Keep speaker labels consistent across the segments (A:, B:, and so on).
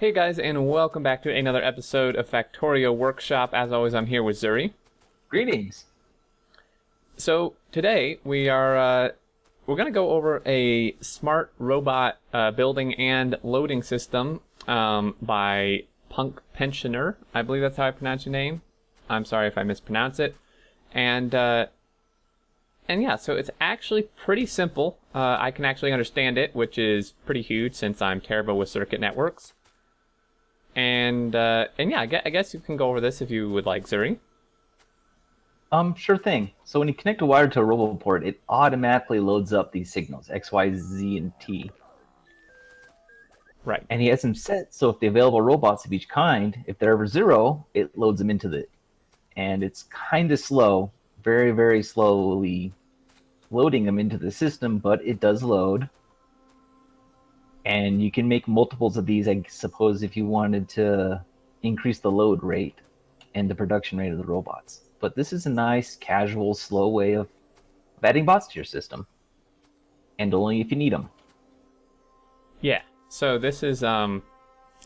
A: Hey guys, and welcome back to another episode of Factorio Workshop. As always, I'm here with Zuri.
B: Greetings.
A: So today we're going to go over a smart robot building and loading system by PunkPensioner. I believe that's how I pronounce your name. I'm sorry if I mispronounce it. And yeah, so it's actually pretty simple. I can actually understand it, which is pretty huge since I'm terrible with circuit networks. And yeah, I guess you can go over this if you would like, Zuri.
B: Sure thing. So when you connect a wire to a Roboport, it automatically loads up these signals, X, Y, Z, and T.
A: Right.
B: And he has them set so if the available robots of each kind, if they're ever zero, it loads them into the... And it's kind of slow, very, very slowly loading them into the system, but it does load. And you can make multiples of these, I suppose, if you wanted to increase the load rate and the production rate of the robots. But this is a nice, casual, slow way of adding bots to your system. And only if you need them.
A: Yeah. So this is,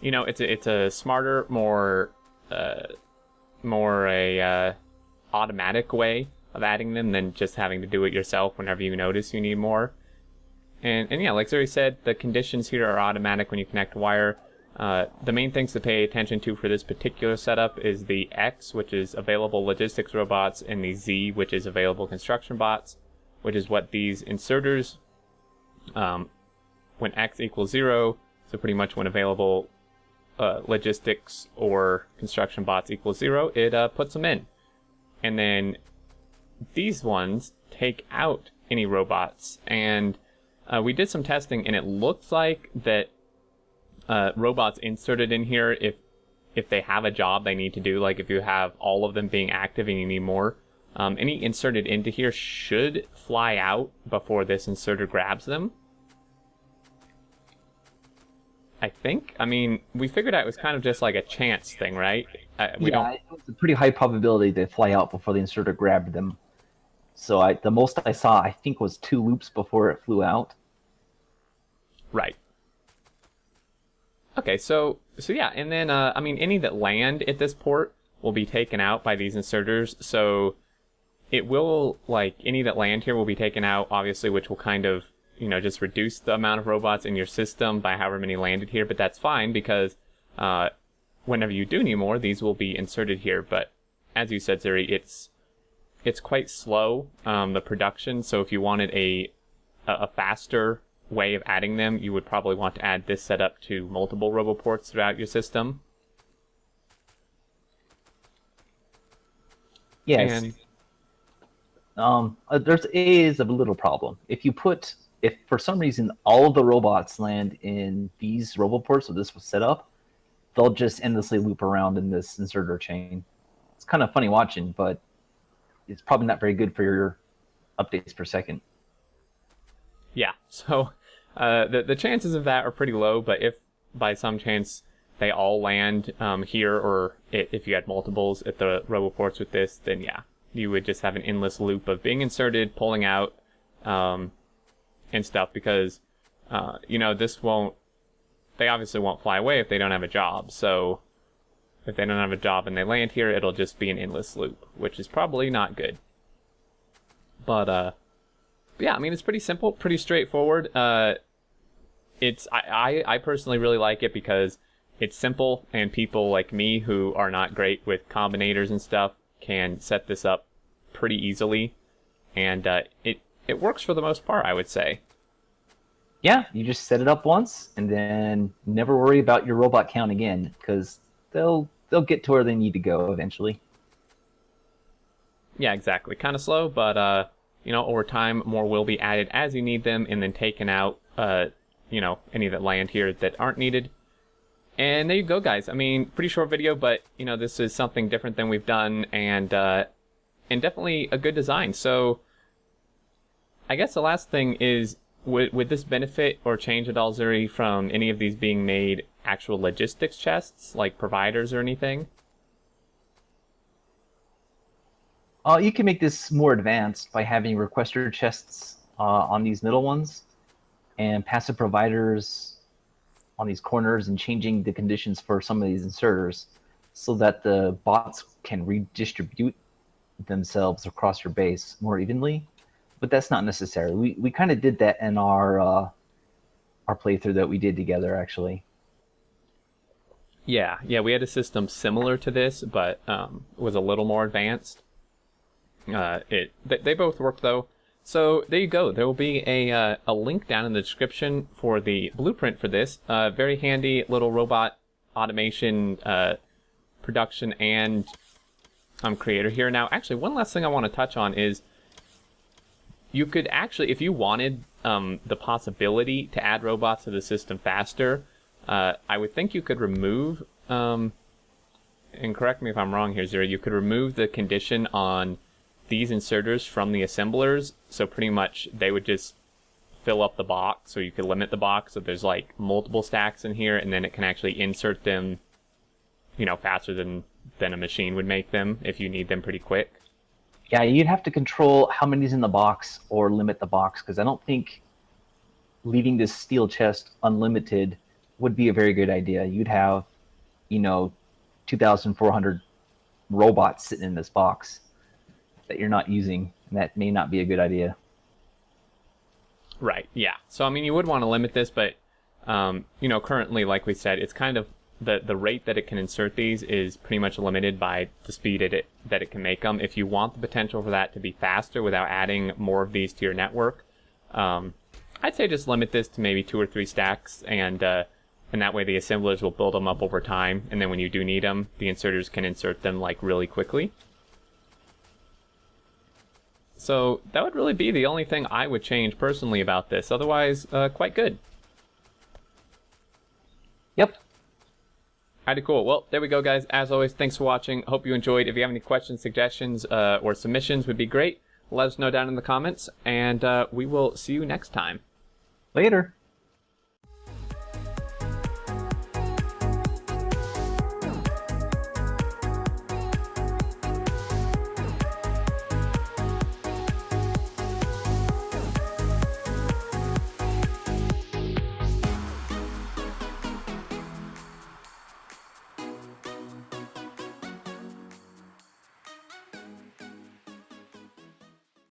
A: it's a smarter, more automatic way of adding them than just having to do it yourself whenever you notice you need more. And yeah, like Zuri said, the conditions here are automatic when you connect a wire. The main things to pay attention to for this particular setup is the X, which is available logistics robots, and the Z, which is available construction bots, which is what these inserters, when X equals 0, so pretty much when available logistics or construction bots equals 0, it puts them in. And then these ones take out any robots, and we did some testing, and it looks like that robots inserted in here, if they have a job they need to do, like if you have all of them being active and you need more, any inserted into here should fly out before this inserter grabs them. I think. I mean, we figured out it was kind of just like a chance thing, right?
B: It's a pretty high probability they fly out before the inserter grabbed them. So the most I saw, I think, was 2 loops before it flew out.
A: Right. Okay, so yeah, and then, I mean, any that land at this port will be taken out by these inserters, so it will, like, any that land here will be taken out, obviously, which will kind of, just reduce the amount of robots in your system by however many landed here, but that's fine, because whenever you do need more, these will be inserted here, but as you said, Zuri, it's quite slow, the production, so if you wanted a faster way of adding them, you would probably want to add this setup to multiple Roboports throughout your system.
B: Yes. And there is a little problem. If for some reason all of the robots land in these Roboports, so this was set up, they'll just endlessly loop around in this inserter chain. It's kind of funny watching, but it's probably not very good for your updates per second.
A: Yeah, so the chances of that are pretty low, but if by some chance they all land here, or if you had multiples at the Roboports with this, then yeah, you would just have an endless loop of being inserted, pulling out, and stuff, because, they obviously won't fly away if they don't have a job, so if they don't have a job and they land here, it'll just be an endless loop, which is probably not good. But yeah, I mean, it's pretty simple, pretty straightforward. I personally really like it because it's simple, and people like me who are not great with combinators and stuff can set this up pretty easily, and it works for the most part, I would say.
B: Yeah, you just set it up once, and then never worry about your robot count again, because they'll get to where they need to go eventually.
A: Yeah, exactly. Kind of slow, but over time, more will be added as you need them, and then taken out, any that land here that aren't needed. And there you go, guys. I mean, pretty short video, but, this is something different than we've done, and definitely a good design. So, I guess the last thing is, would this benefit or change at all, Zuri, from any of these being made actual logistics chests, like providers or anything?
B: You can make this more advanced by having requester chests on these middle ones, and passive providers on these corners and changing the conditions for some of these inserters so that the bots can redistribute themselves across your base more evenly. But that's not necessary. We kind of did that in our playthrough that we did together, actually.
A: Yeah, we had a system similar to this, but was a little more advanced. They both work though. So there you go. There will be a link down in the description for the blueprint for this. Very handy little robot automation production and creator here. Now, actually, one last thing I want to touch on is you could actually, if you wanted the possibility to add robots to the system faster, I would think you could remove, and correct me if I'm wrong here, Zero, you could remove the condition on these inserters from the assemblers, so pretty much they would just fill up the box, or you could limit the box so there's like multiple stacks in here, and then it can actually insert them, faster than a machine would make them if you need them pretty quick.
B: Yeah, you'd have to control how many's in the box or limit the box, because I don't think leaving this steel chest unlimited would be a very good idea. You'd have, 2,400 robots sitting in this box that you're not using, and that may not be a good idea.
A: Right, yeah. So, you would want to limit this, but, currently, like we said, it's kind of the rate that it can insert these is pretty much limited by the speed that it can make them. If you want the potential for that to be faster without adding more of these to your network, I'd say just limit this to maybe 2 or 3 stacks, and that way the assemblers will build them up over time, and then when you do need them, the inserters can insert them like really quickly. So that would really be the only thing I would change personally about this. Otherwise, quite good.
B: Yep.
A: Alrighty, cool. Well, there we go, guys. As always, thanks for watching. Hope you enjoyed. If you have any questions, suggestions, or submissions would be great. Let us know down in the comments, and we will see you next time.
B: Later.